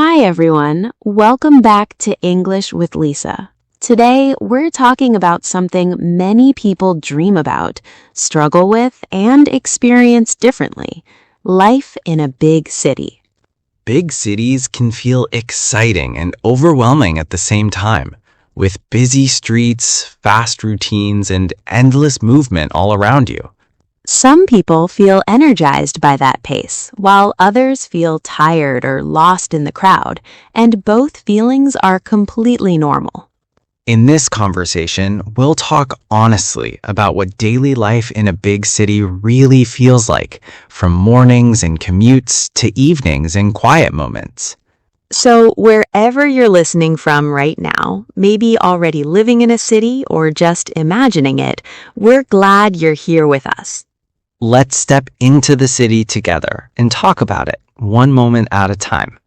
Hi everyone, welcome back to English with Lisa. Today we're talking about something many people dream about, struggle with, and experience differently: life in a big city. Big cities can feel exciting and overwhelming at the same time, with busy streets, fast routines, and endless movement all around you. Some people feel energized by that pace, while others feel tired or lost in the crowd, and both feelings are completely normal. In this conversation, we'll talk honestly about what daily life in a big city really feels like, from mornings and commutes to evenings and quiet moments. So, wherever you're listening from right now, maybe already living in a city or just imagining it, we're glad you're here with us. Let's step into the city together and talk about it, one moment at a time.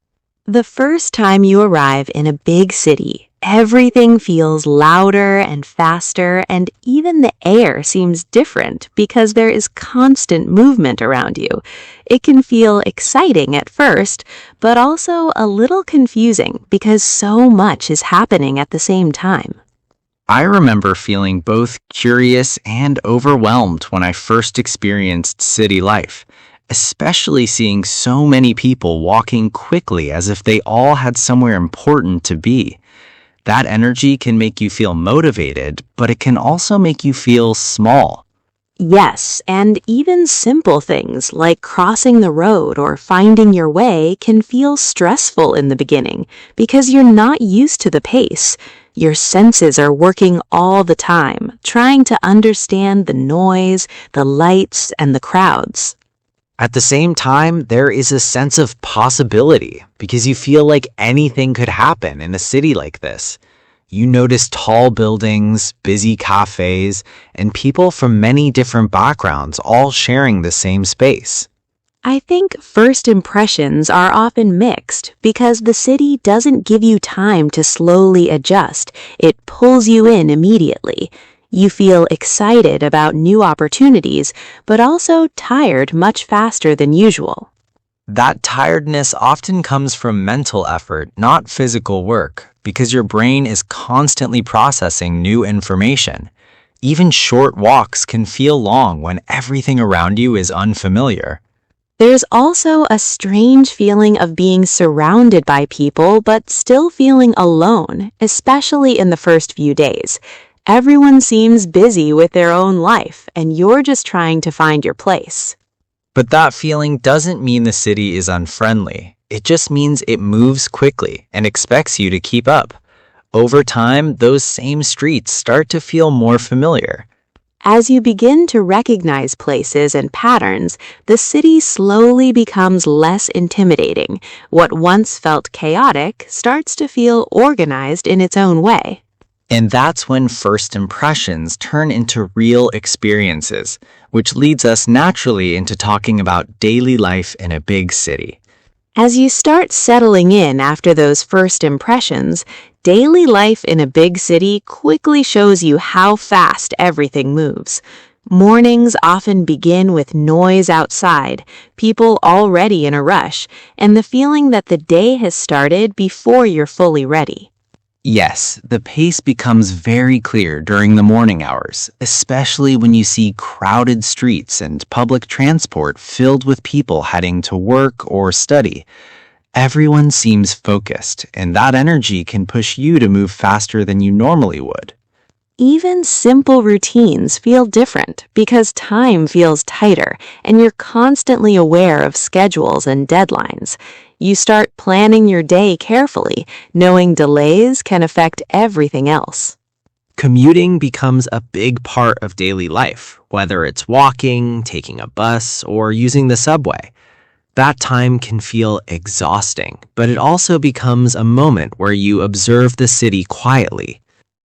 The first time you arrive in a big city, everything feels louder and faster, and even the air seems different because there is constant movement around you. It can feel exciting at first, but also a little confusing because so much is happening at the same time. I remember feeling both curious and overwhelmed when I first experienced city life, especially seeing so many people walking quickly as if they all had somewhere important to be. That energy can make you feel motivated, but it can also make you feel small. Yes, and even simple things like crossing the road or finding your way can feel stressful in the beginning because you're not used to the pace. Your senses are working all the time, trying to understand the noise, the lights, and the crowds. At the same time, there is a sense of possibility because you feel like anything could happen in a city like this. You notice tall buildings, busy cafes, and people from many different backgrounds all sharing the same space. I think first impressions are often mixed because the city doesn't give you time to slowly adjust. It pulls you in immediately. You feel excited about new opportunities, but also tired much faster than usual. That tiredness often comes from mental effort, not physical work, because your brain is constantly processing new information. Even short walks can feel long when everything around you is unfamiliar. There's also a strange feeling of being surrounded by people but still feeling alone, especially in the first few days. Everyone seems busy with their own life, and you're just trying to find your place. But that feeling doesn't mean the city is unfriendly. It just means it moves quickly and expects you to keep up. Over time, those same streets start to feel more familiar. As you begin to recognize places and patterns, the city slowly becomes less intimidating. What once felt chaotic starts to feel organized in its own way. And that's when first impressions turn into real experiences, which leads us naturally into talking about daily life in a big city. As you start settling in after those first impressions, daily life in a big city quickly shows you how fast everything moves. Mornings often begin with noise outside, people already in a rush, and the feeling that the day has started before you're fully ready. Yes, the pace becomes very clear during the morning hours, especially when you see crowded streets and public transport filled with people heading to work or study. Everyone seems focused, and that energy can push you to move faster than you normally would. Even simple routines feel different because time feels tighter and you're constantly aware of schedules and deadlines. You start planning your day carefully, knowing delays can affect everything else. Commuting becomes a big part of daily life, whether it's walking, taking a bus, or using the subway. That time can feel exhausting, but it also becomes a moment where you observe the city quietly.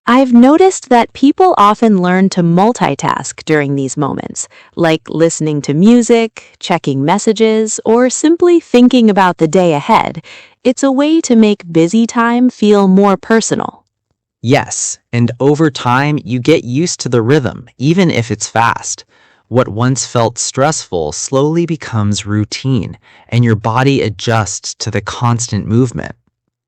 I've noticed that people often learn to multitask during these moments, like listening to music, checking messages, or simply thinking about the day ahead. It's a way to make busy time feel more personal. Yes, and over time, you get used to the rhythm, even if it's fast. What once felt stressful slowly becomes routine, and your body adjusts to the constant movement.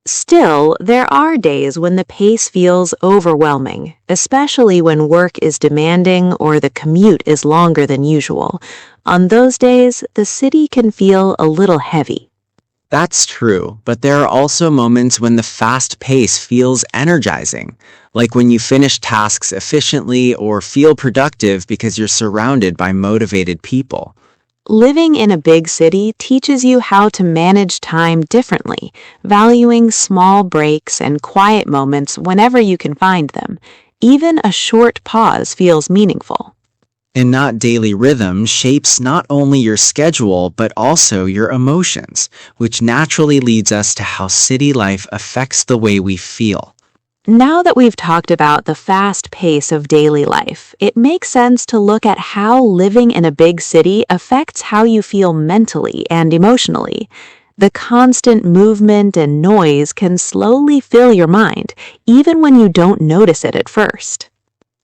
Still, there are days when the pace feels overwhelming, especially when work is demanding or the commute is longer than usual. On those days, the city can feel a little heavy. That's true, but there are also moments when the fast pace feels energizing, like when you finish tasks efficiently or feel productive because you're surrounded by motivated people. Living in a big city teaches you how to manage time differently, valuing small breaks and quiet moments whenever you can find them. Even a short pause feels meaningful. And not daily rhythm shapes not only your schedule but also your emotions, which naturally leads us to how city life affects the way we feel. Now that we've talked about the fast pace of daily life, it makes sense to look at how living in a big city affects how you feel mentally and emotionally. The constant movement and noise can slowly fill your mind, even when you don't notice it at first.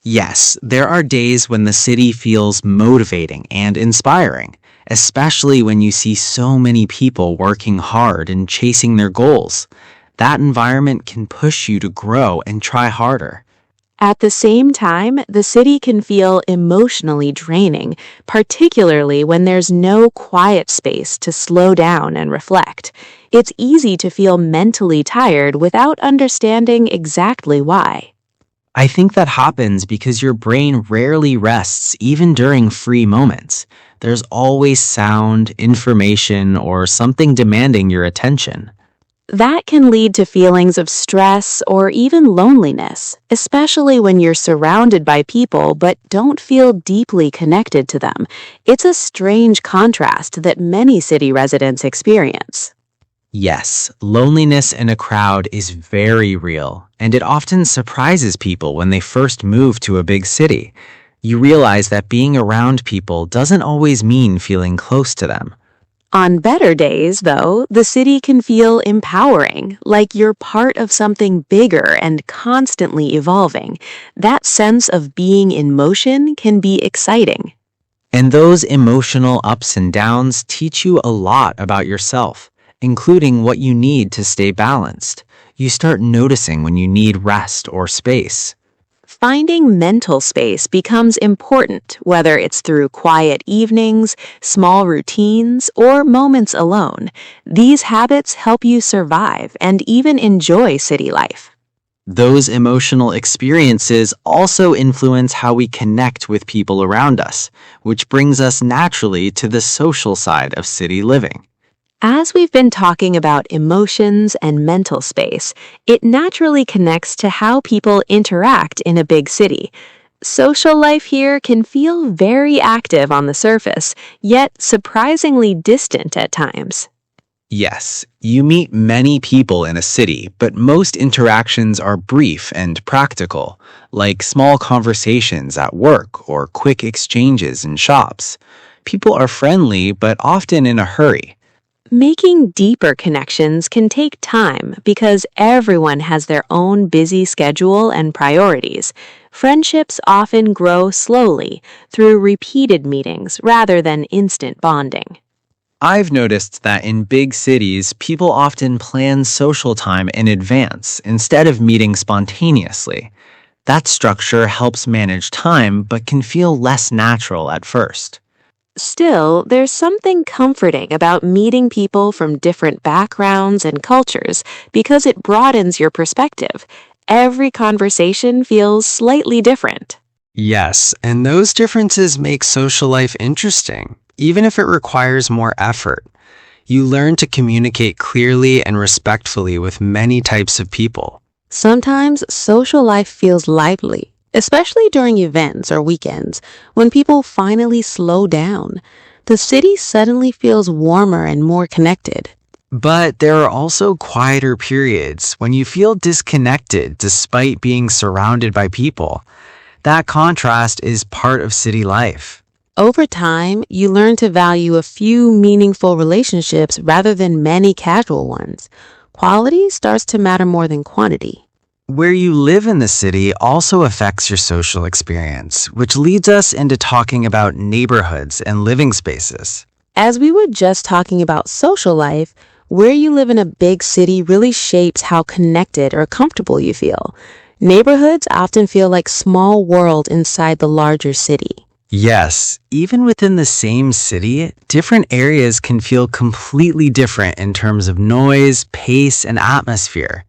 Yes, there are days when the city feels motivating and inspiring, especially when you see so many people working hard and chasing their goals. That environment can push you to grow and try harder. At the same time, the city can feel emotionally draining, particularly when there's no quiet space to slow down and reflect. It's easy to feel mentally tired without understanding exactly why. I think that happens because your brain rarely rests even during free moments. There's always sound, information, or something demanding your attention. That can lead to feelings of stress or even loneliness, especially when you're surrounded by people but don't feel deeply connected to them. It's a strange contrast that many city residents experience. Yes, loneliness in a crowd is very real, and it often surprises people when they first move to a big city. You realize that being around people doesn't always mean feeling close to them. On better days, though, the city can feel empowering, like you're part of something bigger and constantly evolving. That sense of being in motion can be exciting. And those emotional ups and downs teach you a lot about yourself, including what you need to stay balanced. You start noticing when you need rest or space. Finding mental space becomes important, whether it's through quiet evenings, small routines, or moments alone. These habits help you survive and even enjoy city life. Those emotional experiences also influence how we connect with people around us, which brings us naturally to the social side of city living. As we've been talking about emotions and mental space, it naturally connects to how people interact in a big city. Social life here can feel very active on the surface, yet surprisingly distant at times. Yes, you meet many people in a city, but most interactions are brief and practical, like small conversations at work or quick exchanges in shops. People are friendly, but often in a hurry. Making deeper connections can take time because everyone has their own busy schedule and priorities. Friendships often grow slowly through repeated meetings rather than instant bonding. I've noticed that in big cities, people often plan social time in advance instead of meeting spontaneously. That structure helps manage time but can feel less natural at first. Still, there's something comforting about meeting people from different backgrounds and cultures because it broadens your perspective. Every conversation feels slightly different. Yes, and those differences make social life interesting, even if it requires more effort. You learn to communicate clearly and respectfully with many types of people. Sometimes social life feels lively, especially during events or weekends when people finally slow down. The city suddenly feels warmer and more connected. But there are also quieter periods when you feel disconnected despite being surrounded by people. That contrast is part of city life. Over time, you learn to value a few meaningful relationships rather than many casual ones. Quality starts to matter more than quantity. Where you live in the city also affects your social experience, which leads us into talking about neighborhoods and living spaces. As we were just talking about social life, where you live in a big city really shapes how connected or comfortable you feel. Neighborhoods often feel like small world inside the larger city. Yes, even within the same city, different areas can feel completely different in terms of noise, pace, and atmosphere.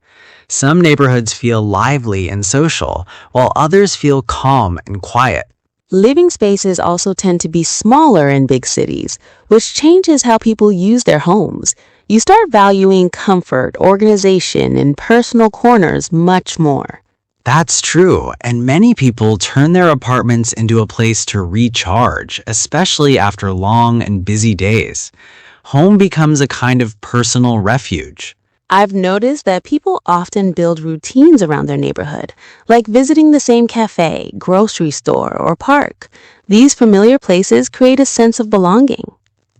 Some neighborhoods feel lively and social, while others feel calm and quiet. Living spaces also tend to be smaller in big cities, which changes how people use their homes. You start valuing comfort, organization, and personal corners much more. That's true, and many people turn their apartments into a place to recharge, especially after long and busy days. Home becomes a kind of personal refuge. I've noticed that people often build routines around their neighborhood, like visiting the same cafe, grocery store, or park. These familiar places create a sense of belonging.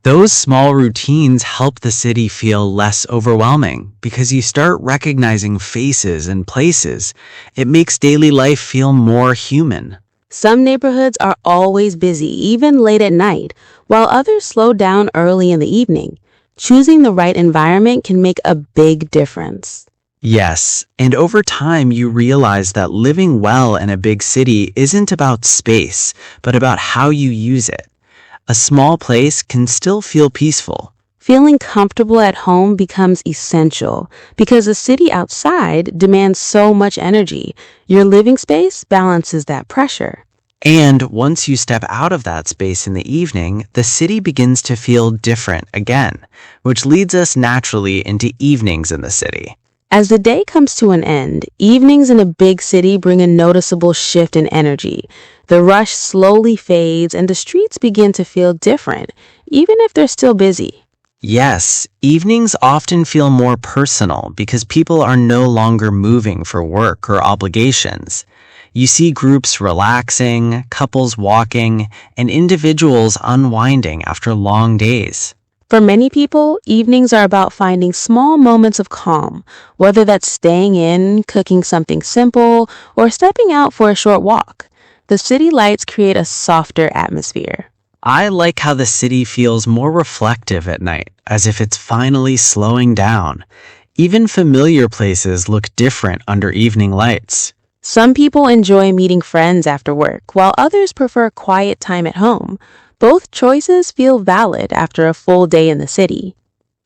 Those small routines help the city feel less overwhelming because you start recognizing faces and places. It makes daily life feel more human. Some neighborhoods are always busy, even late at night, while others slow down early in the evening. Choosing the right environment can make a big difference. Yes, and over time you realize that living well in a big city isn't about space, but about how you use it. A small place can still feel peaceful. Feeling comfortable at home becomes essential because the city outside demands so much energy. Your living space balances that pressure. And once you step out of that space in the evening, the city begins to feel different again, which leads us naturally into evenings in the city. As the day comes to an end, evenings in a big city bring a noticeable shift in energy. The rush slowly fades and the streets begin to feel different, even if they're still busy. Yes, evenings often feel more personal because people are no longer moving for work or obligations. You see groups relaxing, couples walking, and individuals unwinding after long days. For many people, evenings are about finding small moments of calm, whether that's staying in, cooking something simple, or stepping out for a short walk. The city lights create a softer atmosphere. I like how the city feels more reflective at night, as if it's finally slowing down. Even familiar places look different under evening lights. Some people enjoy meeting friends after work, while others prefer quiet time at home. Both choices feel valid after a full day in the city.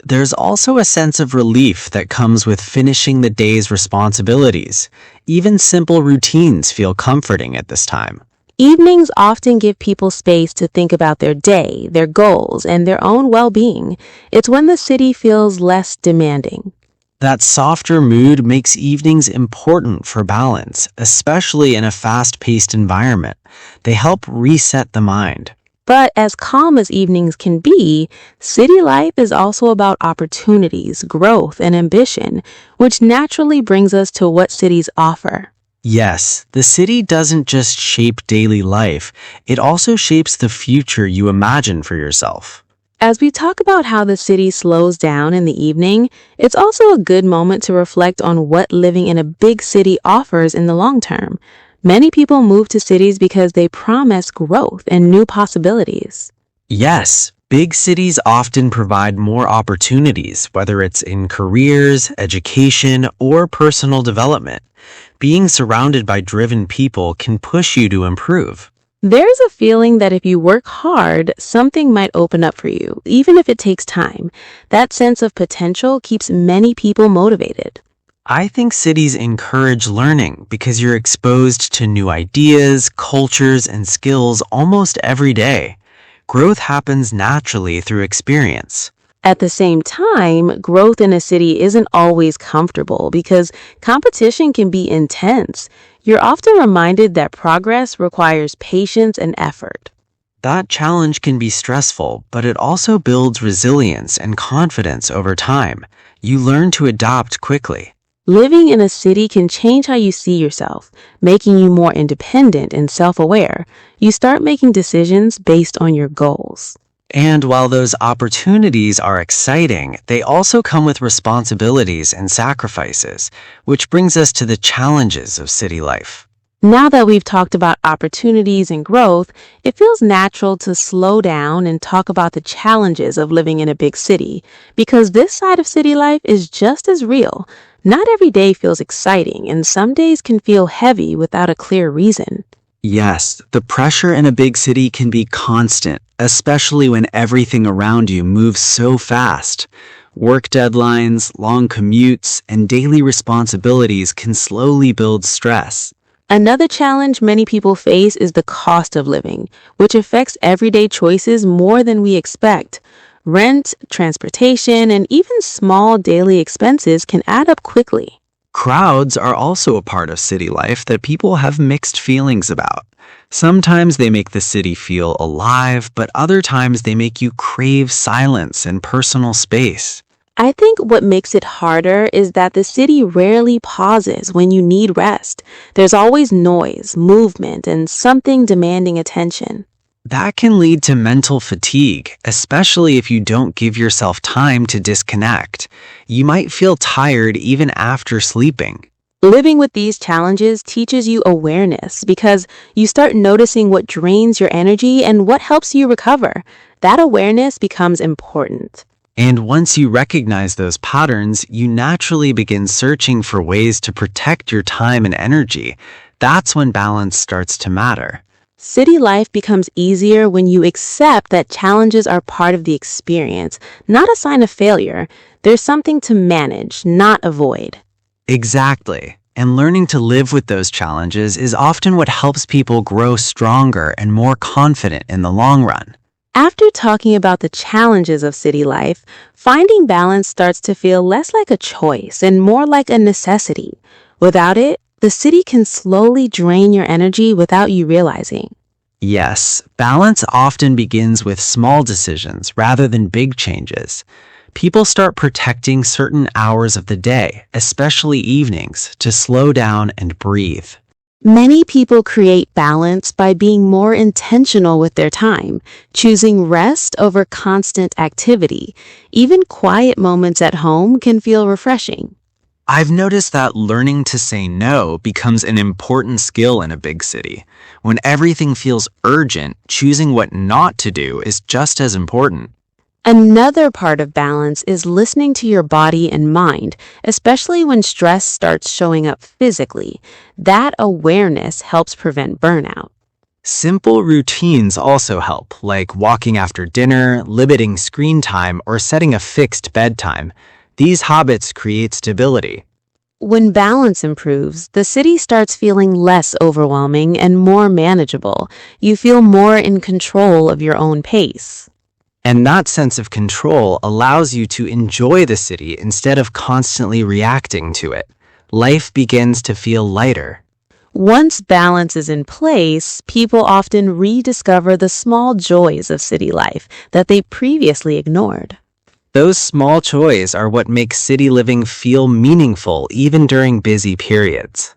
There's also a sense of relief that comes with finishing the day's responsibilities. Even simple routines feel comforting at this time. Evenings often give people space to think about their day, their goals, and their own well-being. It's when the city feels less demanding. That softer mood makes evenings important for balance, especially in a fast-paced environment. They help reset the mind. But as calm as evenings can be, city life is also about opportunities, growth, and ambition, which naturally brings us to what cities offer. Yes, the city doesn't just shape daily life, it also shapes the future you imagine for yourself. As we talk about how the city slows down in the evening, it's also a good moment to reflect on what living in a big city offers in the long term. Many people move to cities because they promise growth and new possibilities. Yes, big cities often provide more opportunities, whether it's in careers, education, or personal development. Being surrounded by driven people can push you to improve. There's a feeling that if you work hard, something might open up for you, even if it takes time. That sense of potential keeps many people motivated. I think cities encourage learning because you're exposed to new ideas, cultures, and skills almost every day. Growth happens naturally through experience. At the same time, growth in a city isn't always comfortable because competition can be intense. You're often reminded that progress requires patience and effort. That challenge can be stressful, but it also builds resilience and confidence over time. You learn to adapt quickly. Living in a city can change how you see yourself, making you more independent and self-aware. You start making decisions based on your goals. And while those opportunities are exciting, they also come with responsibilities and sacrifices, which brings us to the challenges of city life. Now that we've talked about opportunities and growth, it feels natural to slow down and talk about the challenges of living in a big city, because this side of city life is just as real. Not every day feels exciting, and some days can feel heavy without a clear reason. Yes, the pressure in a big city can be constant, especially when everything around you moves so fast. Work deadlines, long commutes, and daily responsibilities can slowly build stress. Another challenge many people face is the cost of living, which affects everyday choices more than we expect. Rent, transportation, and even small daily expenses can add up quickly. Crowds are also a part of city life that people have mixed feelings about. Sometimes they make the city feel alive, but other times they make you crave silence and personal space. I think what makes it harder is that the city rarely pauses when you need rest. There's always noise, movement, and something demanding attention. That can lead to mental fatigue, especially if you don't give yourself time to disconnect. You might feel tired even after sleeping. Living with these challenges teaches you awareness because you start noticing what drains your energy and what helps you recover. That awareness becomes important. And once you recognize those patterns, you naturally begin searching for ways to protect your time and energy. That's when balance starts to matter. City life becomes easier when you accept that challenges are part of the experience, not a sign of failure. There's something to manage, not avoid. Exactly. And learning to live with those challenges is often what helps people grow stronger and more confident in the long run. After talking about the challenges of city life, finding balance starts to feel less like a choice and more like a necessity. Without it, the city can slowly drain your energy without you realizing. Yes, balance often begins with small decisions rather than big changes. People start protecting certain hours of the day, especially evenings, to slow down and breathe. Many people create balance by being more intentional with their time, choosing rest over constant activity. Even quiet moments at home can feel refreshing. I've noticed that learning to say no becomes an important skill in a big city. When everything feels urgent, choosing what not to do is just as important. Another part of balance is listening to your body and mind, especially when stress starts showing up physically. That awareness helps prevent burnout. Simple routines also help, like walking after dinner, limiting screen time, or setting a fixed bedtime. These habits create stability. When balance improves, the city starts feeling less overwhelming and more manageable. You feel more in control of your own pace. And that sense of control allows you to enjoy the city instead of constantly reacting to it. Life begins to feel lighter. Once balance is in place, people often rediscover the small joys of city life that they previously ignored. Those small joys are what make city living feel meaningful even during busy periods.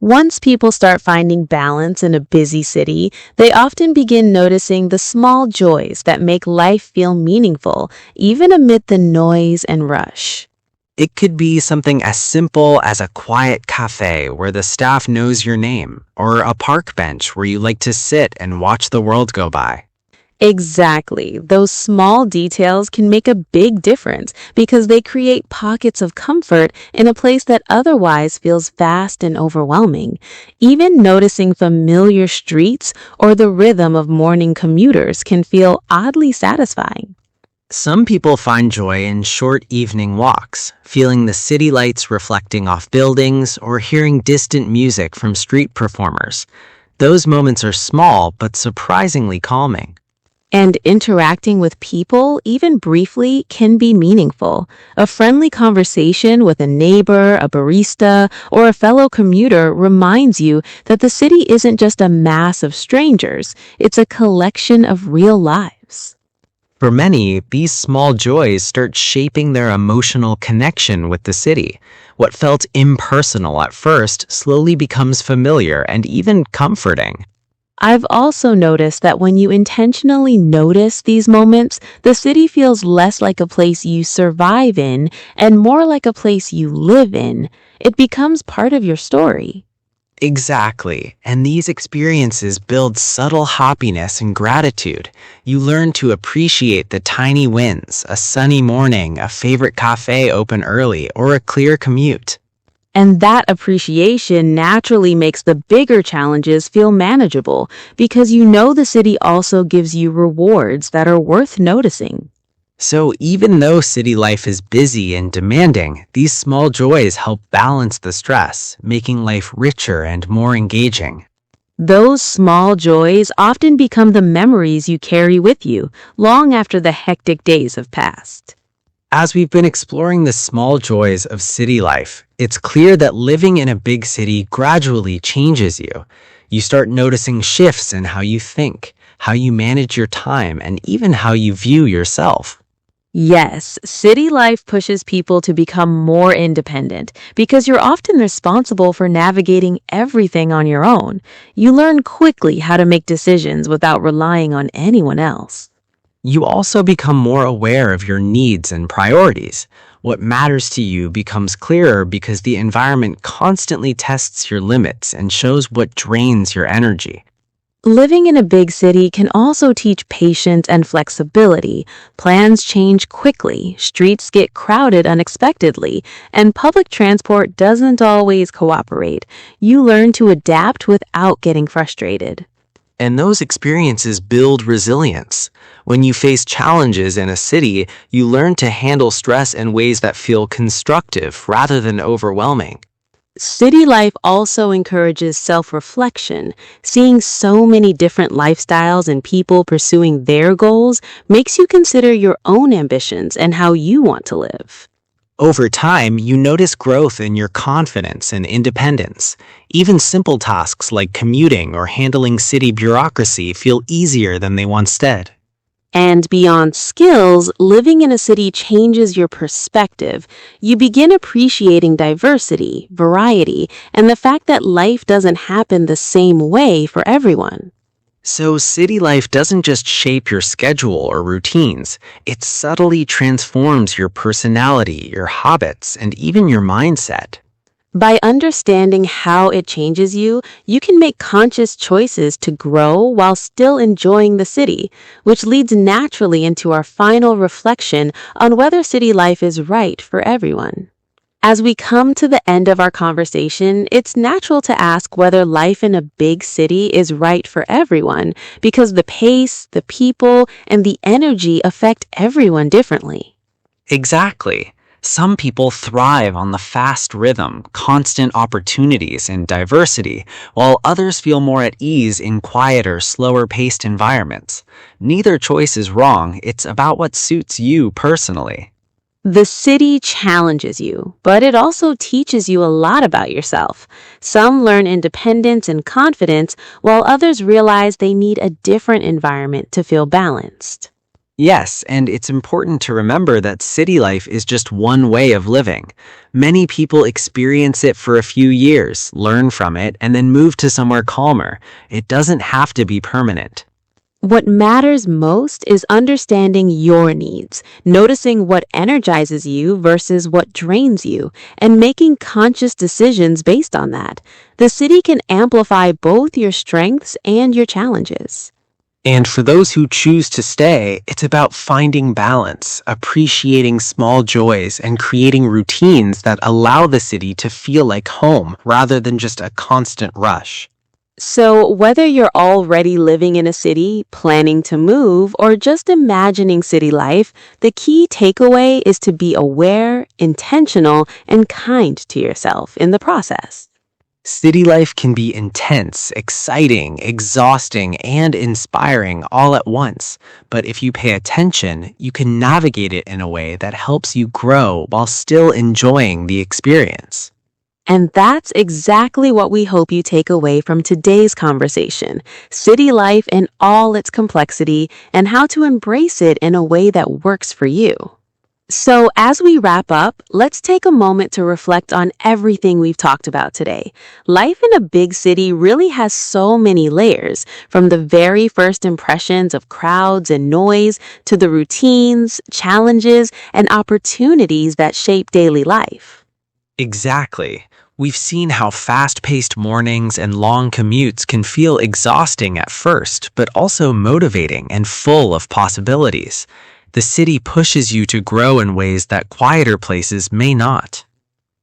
Once people start finding balance in a busy city, they often begin noticing the small joys that make life feel meaningful, even amid the noise and rush. It could be something as simple as a quiet cafe where the staff knows your name, or a park bench where you like to sit and watch the world go by. Exactly. Those small details can make a big difference because they create pockets of comfort in a place that otherwise feels vast and overwhelming. Even noticing familiar streets or the rhythm of morning commuters can feel oddly satisfying. Some people find joy in short evening walks, feeling the city lights reflecting off buildings or hearing distant music from street performers. Those moments are small but surprisingly calming. And interacting with people, even briefly, can be meaningful. A friendly conversation with a neighbor, a barista, or a fellow commuter reminds you that the city isn't just a mass of strangers, it's a collection of real lives. For many, these small joys start shaping their emotional connection with the city. What felt impersonal at first slowly becomes familiar and even comforting. I've also noticed that when you intentionally notice these moments, the city feels less like a place you survive in and more like a place you live in. It becomes part of your story. Exactly, and these experiences build subtle happiness and gratitude. You learn to appreciate the tiny wins, a sunny morning, a favorite cafe open early, or a clear commute. And that appreciation naturally makes the bigger challenges feel manageable because you know the city also gives you rewards that are worth noticing. So even though city life is busy and demanding, these small joys help balance the stress, making life richer and more engaging. Those small joys often become the memories you carry with you long after the hectic days have passed. As we've been exploring the small joys of city life, it's clear that living in a big city gradually changes you. You start noticing shifts in how you think, how you manage your time, and even how you view yourself. Yes, city life pushes people to become more independent because you're often responsible for navigating everything on your own. You learn quickly how to make decisions without relying on anyone else. You also become more aware of your needs and priorities. What matters to you becomes clearer because the environment constantly tests your limits and shows what drains your energy. Living in a big city can also teach patience and flexibility. Plans change quickly, streets get crowded unexpectedly, and public transport doesn't always cooperate. You learn to adapt without getting frustrated. And those experiences build resilience. When you face challenges in a city, you learn to handle stress in ways that feel constructive rather than overwhelming. City life also encourages self-reflection. Seeing so many different lifestyles and people pursuing their goals makes you consider your own ambitions and how you want to live. Over time, you notice growth in your confidence and independence. Even simple tasks like commuting or handling city bureaucracy feel easier than they once did. And beyond skills, living in a city changes your perspective. You begin appreciating diversity, variety, and the fact that life doesn't happen the same way for everyone. So, city life doesn't just shape your schedule or routines, it subtly transforms your personality, your habits, and even your mindset. By understanding how it changes you, you can make conscious choices to grow while still enjoying the city, which leads naturally into our final reflection on whether city life is right for everyone. As we come to the end of our conversation, it's natural to ask whether life in a big city is right for everyone because the pace, the people, and the energy affect everyone differently. Exactly. Some people thrive on the fast rhythm, constant opportunities, and diversity, while others feel more at ease in quieter, slower-paced environments. Neither choice is wrong, it's about what suits you personally. The city challenges you, but it also teaches you a lot about yourself. Some learn independence and confidence, while others realize they need a different environment to feel balanced. Yes, and it's important to remember that city life is just one way of living. Many people experience it for a few years, learn from it, and then move to somewhere calmer. It doesn't have to be permanent. What matters most is understanding your needs, noticing what energizes you versus what drains you, and making conscious decisions based on that. The city can amplify both your strengths and your challenges. And for those who choose to stay, it's about finding balance, appreciating small joys, and creating routines that allow the city to feel like home rather than just a constant rush. So, whether you're already living in a city, planning to move, or just imagining city life, the key takeaway is to be aware, intentional, and kind to yourself in the process. City life can be intense, exciting, exhausting, and inspiring all at once. But if you pay attention, you can navigate it in a way that helps you grow while still enjoying the experience. And that's exactly what we hope you take away from today's conversation: city life in all its complexity and how to embrace it in a way that works for you. So, as we wrap up, let's take a moment to reflect on everything we've talked about today. Life in a big city really has so many layers, from the very first impressions of crowds and noise to the routines, challenges, and opportunities that shape daily life. Exactly. We've seen how fast-paced mornings and long commutes can feel exhausting at first, but also motivating and full of possibilities. The city pushes you to grow in ways that quieter places may not.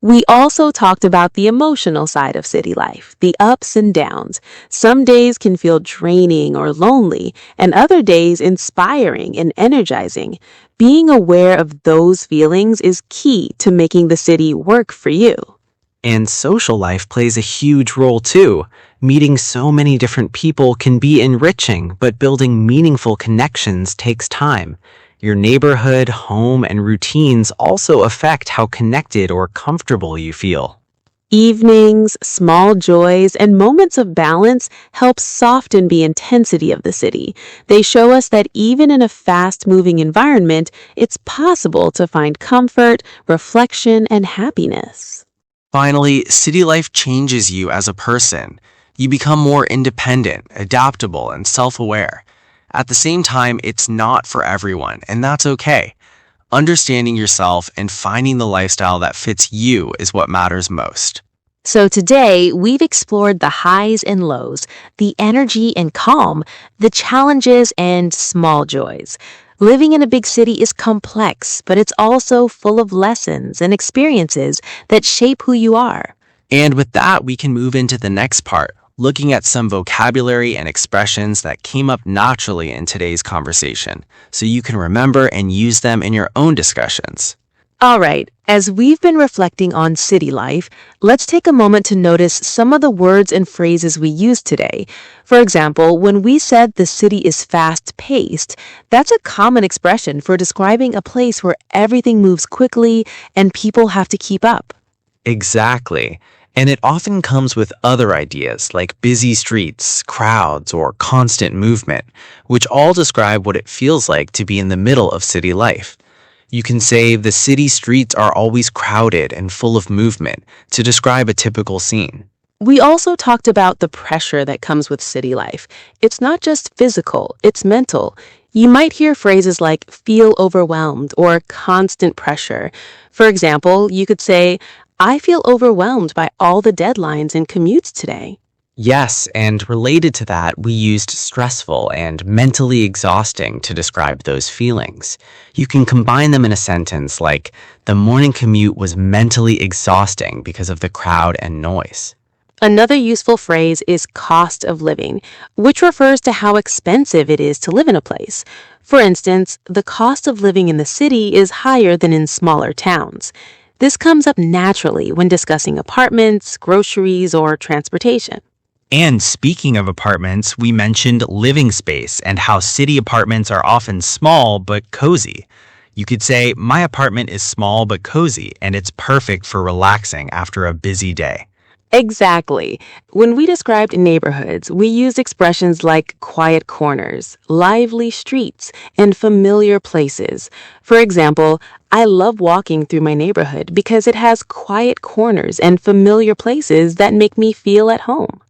We also talked about the emotional side of city life, the ups and downs. Some days can feel draining or lonely, and other days inspiring and energizing. Being aware of those feelings is key to making the city work for you. And social life plays a huge role too. Meeting so many different people can be enriching, but building meaningful connections takes time. Your neighborhood, home, and routines also affect how connected or comfortable you feel. Evenings, small joys, and moments of balance help soften the intensity of the city. They show us that even in a fast-moving environment, it's possible to find comfort, reflection, and happiness. Finally, city life changes you as a person. You become more independent, adaptable, and self-aware. At the same time, it's not for everyone, and that's okay. Understanding yourself and finding the lifestyle that fits you is what matters most. So today, we've explored the highs and lows, the energy and calm, the challenges and small joys. Living in a big city is complex, but it's also full of lessons and experiences that shape who you are. And with that, we can move into the next part, looking at some vocabulary and expressions that came up naturally in today's conversation, so you can remember and use them in your own discussions. All right, as we've been reflecting on city life, let's take a moment to notice some of the words and phrases we used today. For example, when we said the city is fast-paced, that's a common expression for describing a place where everything moves quickly and people have to keep up. Exactly. And it often comes with other ideas like busy streets, crowds, or constant movement, which all describe what it feels like to be in the middle of city life. You can say the city streets are always crowded and full of movement to describe a typical scene. We also talked about the pressure that comes with city life. It's not just physical, it's mental. You might hear phrases like feel overwhelmed or constant pressure. For example, you could say, I feel overwhelmed by all the deadlines and commutes today. Yes, and related to that, we used stressful and mentally exhausting to describe those feelings. You can combine them in a sentence like, the morning commute was mentally exhausting because of the crowd and noise. Another useful phrase is cost of living, which refers to how expensive it is to live in a place. For instance, the cost of living in the city is higher than in smaller towns. This comes up naturally when discussing apartments, groceries, or transportation. And speaking of apartments, we mentioned living space and how city apartments are often small but cozy. You could say, my apartment is small but cozy, and it's perfect for relaxing after a busy day. Exactly. When we described neighborhoods, we used expressions like quiet corners, lively streets, and familiar places. For example, I love walking through my neighborhood because it has quiet corners and familiar places that make me feel at home.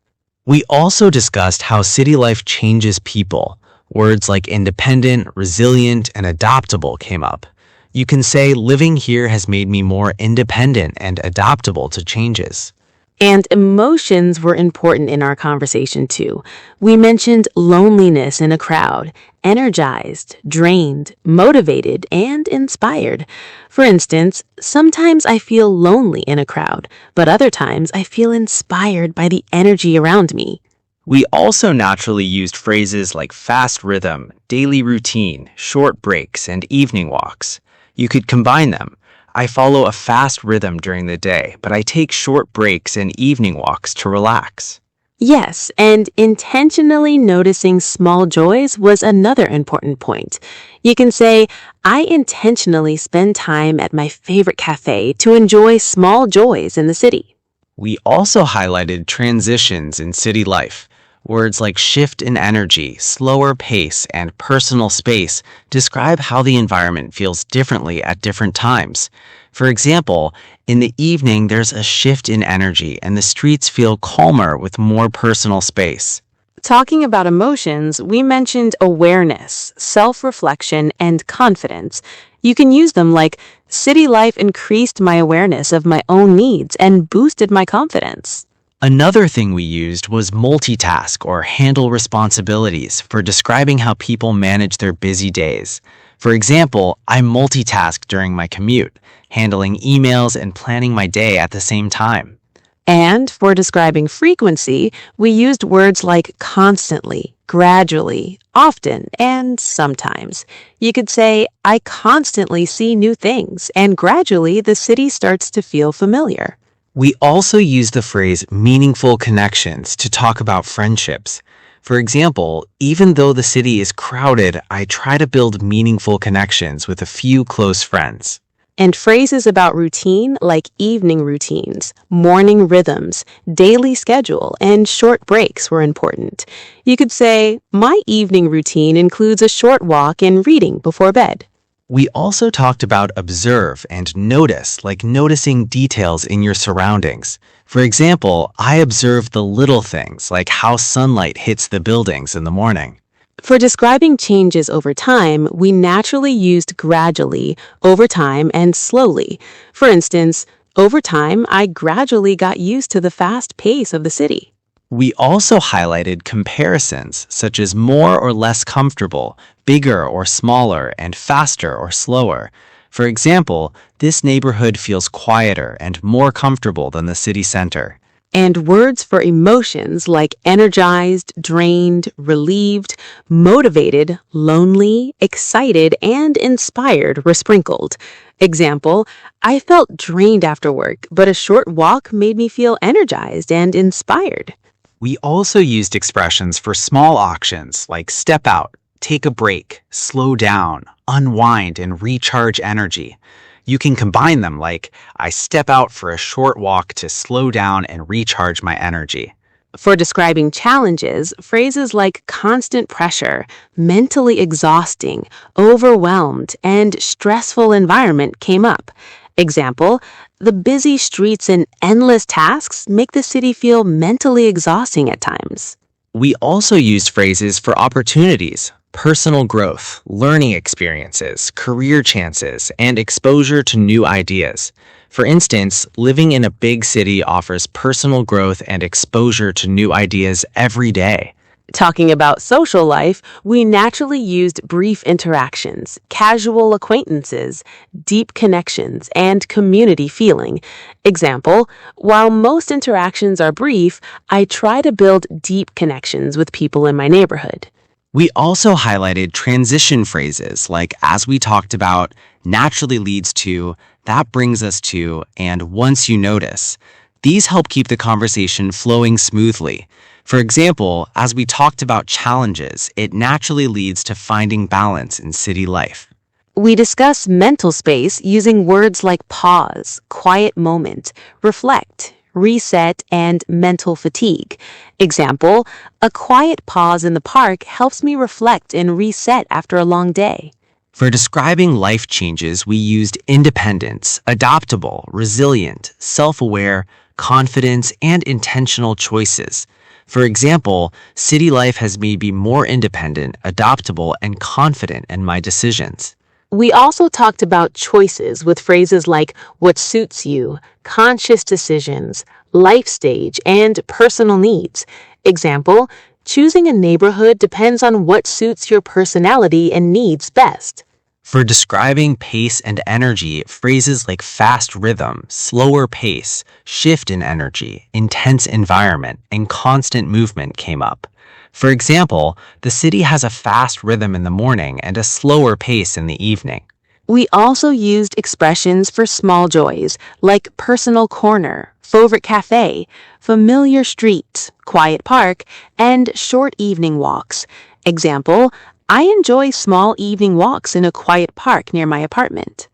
We also discussed how city life changes people. Words like independent, resilient, and adaptable came up. You can say living here has made me more independent and adaptable to changes. And emotions were important in our conversation too. We mentioned loneliness in a crowd, energized, drained, motivated, and inspired. For instance, sometimes I feel lonely in a crowd, but other times I feel inspired by the energy around me. We also naturally used phrases like fast rhythm, daily routine, short breaks, and evening walks. You could combine them. I follow a fast rhythm during the day, but I take short breaks and evening walks to relax. Yes, and intentionally noticing small joys was another important point. You can say, I intentionally spend time at my favorite cafe to enjoy small joys in the city. We also highlighted transitions in city life. Words like shift in energy, slower pace, and personal space describe how the environment feels differently at different times. For example, in the evening there's a shift in energy and the streets feel calmer with more personal space. Talking about emotions, we mentioned awareness, self-reflection, and confidence. You can use them like, city life increased my awareness of my own needs and boosted my confidence. Another thing we used was multitask or handle responsibilities for describing how people manage their busy days. For example, I multitask during my commute, handling emails and planning my day at the same time. And for describing frequency, we used words like constantly, gradually, often, and sometimes. You could say, I constantly see new things, and gradually the city starts to feel familiar. We also use the phrase meaningful connections to talk about friendships. For example, even though the city is crowded, I try to build meaningful connections with a few close friends. And phrases about routine like evening routines, morning rhythms, daily schedule, and short breaks were important. You could say, my evening routine includes a short walk and reading before bed. We also talked about observe and notice, like noticing details in your surroundings. For example, I observe the little things, like how sunlight hits the buildings in the morning. For describing changes over time, we naturally used gradually, over time, and slowly. For instance, over time, I gradually got used to the fast pace of the city. We also highlighted comparisons, such as more or less comfortable, bigger or smaller, and faster or slower. For example, this neighborhood feels quieter and more comfortable than the city center. And words for emotions like energized, drained, relieved, motivated, lonely, excited, and inspired were sprinkled. Example, I felt drained after work, but a short walk made me feel energized and inspired. We also used expressions for small actions like step out, take a break, slow down, unwind, and recharge energy. You can combine them like, I step out for a short walk to slow down and recharge my energy. For describing challenges, phrases like constant pressure, mentally exhausting, overwhelmed, and stressful environment came up. Example, the busy streets and endless tasks make the city feel mentally exhausting at times. We also used phrases for opportunities, personal growth, learning experiences, career chances, and exposure to new ideas. For instance, living in a big city offers personal growth and exposure to new ideas every day. Talking about social life, we naturally used brief interactions, casual acquaintances, deep connections, and community feeling. Example, while most interactions are brief, I try to build deep connections with people in my neighborhood. We also highlighted transition phrases like, as we talked about, naturally leads to, that brings us to, and once you notice. These help keep the conversation flowing smoothly. For example, as we talked about challenges, it naturally leads to finding balance in city life. We discuss mental space using words like pause, quiet moment, reflect, reset, and mental fatigue. Example, a quiet pause in the park helps me reflect and reset after a long day. For describing life changes, we used independence, adaptable, resilient, self-aware, confidence, and intentional choices. For example, city life has me be more independent, adaptable, and confident in my decisions. We also talked about choices with phrases like what suits you, conscious decisions, life stage, and personal needs. Example, choosing a neighborhood depends on what suits your personality and needs best. For describing pace and energy, phrases like fast rhythm, slower pace, shift in energy, intense environment, and constant movement came up. For example, the city has a fast rhythm in the morning and a slower pace in the evening. We also used expressions for small joys like personal corner, favorite cafe, familiar street, quiet park, and short evening walks. Example, I enjoy small evening walks in a quiet park near my apartment.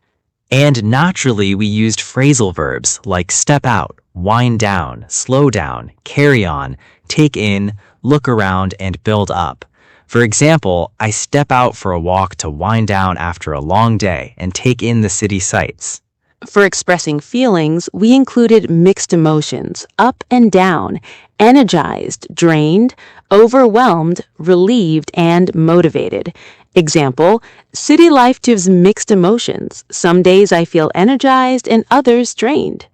And naturally, we used phrasal verbs like step out, wind down, slow down, carry on, take in, look around, and build up. For example, I step out for a walk to wind down after a long day and take in the city sights. For expressing feelings, we included mixed emotions, up and down, energized, drained, overwhelmed, relieved, and motivated. Example, city life gives mixed emotions. Some days I feel energized and others drained.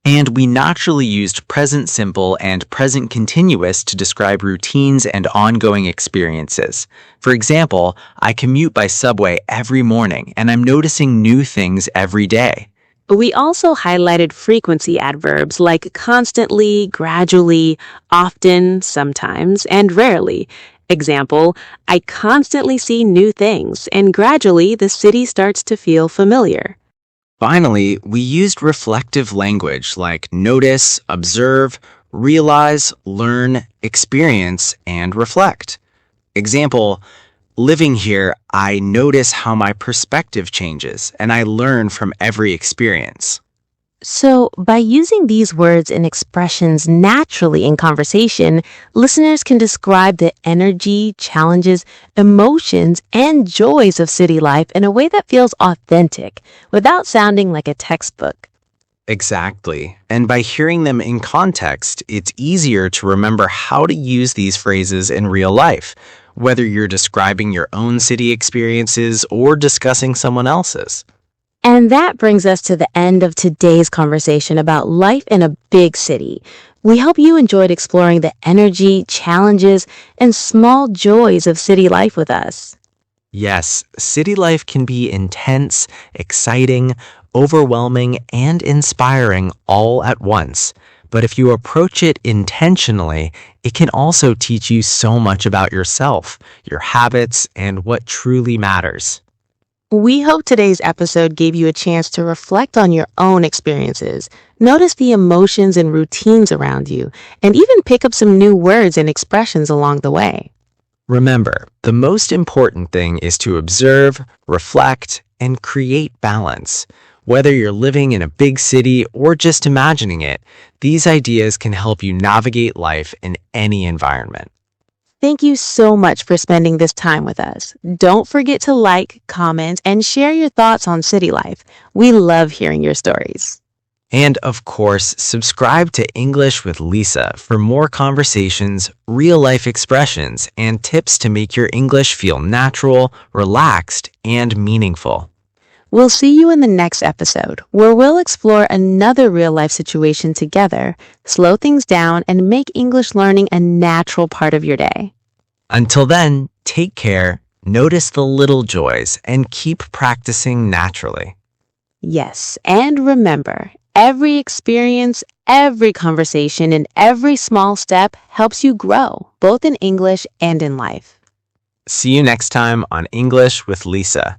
And we naturally used present simple and present continuous to describe routines and ongoing experiences. For example, I commute by subway every morning and I'm noticing new things every day. We also highlighted frequency adverbs like constantly, gradually, often, sometimes, and rarely. Example, I constantly see new things, and gradually the city starts to feel familiar. Finally, we used reflective language like notice, observe, realize, learn, experience, and reflect. Example, living here, I notice how my perspective changes and I learn from every experience. So, by using these words and expressions naturally in conversation, listeners can describe the energy, challenges, emotions, and joys of city life in a way that feels authentic without sounding like a textbook. Exactly. And by hearing them in context, it's easier to remember how to use these phrases in real life, whether you're describing your own city experiences or discussing someone else's. And that brings us to the end of today's conversation about life in a big city. We hope you enjoyed exploring the energy, challenges, and small joys of city life with us. Yes, city life can be intense, exciting, overwhelming, and inspiring all at once. But if you approach it intentionally, it can also teach you so much about yourself, your habits, and what truly matters. We hope today's episode gave you a chance to reflect on your own experiences, notice the emotions and routines around you, and even pick up some new words and expressions along the way. Remember, the most important thing is to observe, reflect, and create balance. Whether you're living in a big city or just imagining it, these ideas can help you navigate life in any environment. Thank you so much for spending this time with us. Don't forget to like, comment, and share your thoughts on city life. We love hearing your stories. And of course, subscribe to English with Lisaa for more conversations, real-life expressions, and tips to make your English feel natural, relaxed, and meaningful. We'll see you in the next episode, where we'll explore another real-life situation together, slow things down, and make English learning a natural part of your day. Until then, take care, notice the little joys, and keep practicing naturally. Yes, and remember, every experience, every conversation, and every small step helps you grow, both in English and in life. See you next time on English with Lisaa.